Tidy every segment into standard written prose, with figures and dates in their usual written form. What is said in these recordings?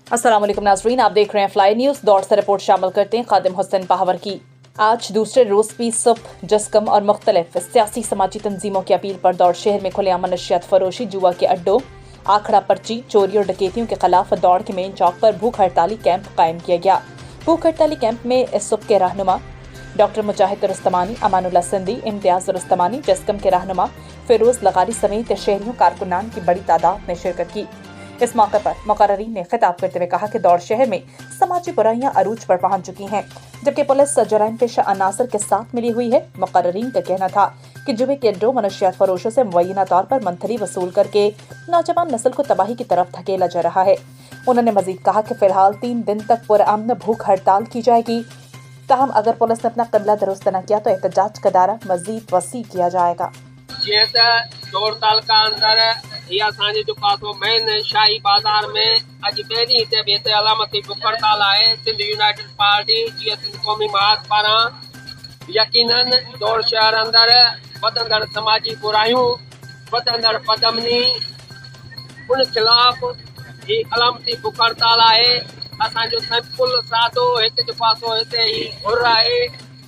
अस्सलाम वालेकुम नाज़रीन, आप देख रहे हैं फ्लाई न्यूज़। दौड़ से रिपोर्ट शामिल करते हैं खादिम हुसैन पाहवर की। आज दूसरे रोज़ भी सुबह जस्कम और मुख्तलिफ सियासी समाजी तंजीमों की अपील पर दौड़ शहर में खुलेआम नशियात फरोशी, जुआ के अड्डों, आखड़ा पर्ची, चोरी और डकैतियों के खिलाफ दौड़ के मेन चौक पर भूख हड़ताली कैंप कायम किया गया। भूख हड़ताली कैंप में इस सुबह के रहनुमा डॉक्टर मुजाहिद रुस्तमानी, अमानुल्लाह सिंधी, इम्तियाज रुस्तमानी, जस्कम के रहनुमा फिरोज लगारी समेत शहरियों कारकुनान की बड़ी तादाद ने शिरकत की। इस मौके पर मुकर्ररीन ने खिताब करते हुए कहा कि दौड़ शहर में समाजी बुराइयां अरूज पर पहुंच चुकी हैं, जबकि पुलिस जराइम पेशा अनासर के साथ मिली हुई है। मुकर्ररीन का कहना था कि जुए के अड्डों मनशियात फरोशों से मुबैना तौर पर मंथली वसूल करके नौजवान नस्ल को तबाही की तरफ धकेला जा रहा है। उन्होंने मजीद कहा कि फिलहाल 3 दिन तक पुरअमन भूख हड़ताल की जाएगी, ताहम अगर पुलिस ने अपना किबला दुरुस्त न किया तो एहतजाज का दायरा मजीद वसी किया जाएगा। दौड़ तालका अंदर या असांजे जो पासो मेन शाही बाज़ार में अॼु ॿिए ॾींहं ते बि हिते अलामती भुख हड़ताल आहे। सिंध यूनाइटेड पार्टी जीअं सिंध क़ौमी महाज पारां यकीनन दौड़ शहर अंदर वधंदड़ समाजी बुराइयूं, वधंदड़ बदमनी, उन खिलाफ़ ही अलामती भुख हड़ताल आहे। असांजो सिंपल सादो हिकु जो पासो हिते ही घुर आहे,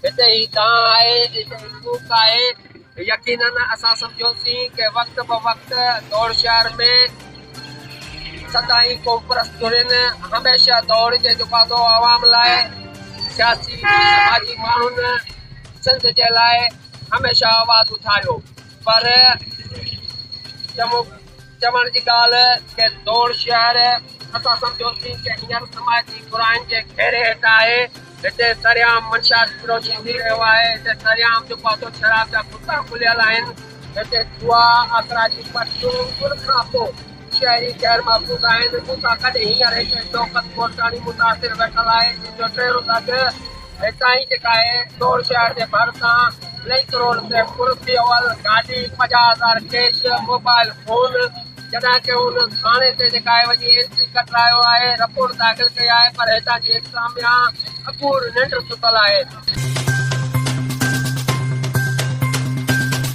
हिते ही दां आहे, हिते ही सूक आहे। यकीनन असां सम्झोसीं कि वक़्त ब वक़्त दौड़ शहर में सदाई क़ौम परस्त आहिनि। हमेशह दौड़ जे जो पासो आवाम लाइ, सियासी समाजी माण्हुनि सिंध जे लाइ हमेशह आवाज़ उठायो, पर चवण जी ॻाल्हि कि दौड़ शहर असां सम्झोसीं कि हींअर समाजी बुराइनि जे घेरे हेठि आहे। हिते सरियाम मनशियात फरोशी थी रहियो आहे, हिते सरियाम जो पासो शराब जा खुटा खुलियल आहिनि, हिते जुआ आकड़ा जी पर्चियूं, उन खां पोइ शहरी गैर महफ़ूज़ आहिनि। मूंसां गॾु हींअर हिकु शौकत कोटरानी मुतासिर वेठल आहे, जंहिंजो टेरो अघु हितां ई जेका आहे दौड़ शहर जे भरिसां 2 करोड़ ते कुर्सी अवल गाॾी, 50,000 कैश, मोबाइल फोन, जॾहिं कि हुन थाणे ते जेका आहे वञी एंट्री कटायो आहे, रिपोर्ट दाख़िल कई आहे, पर हितां जी इंतज़ामिया अपूर निंड सुतल आहे।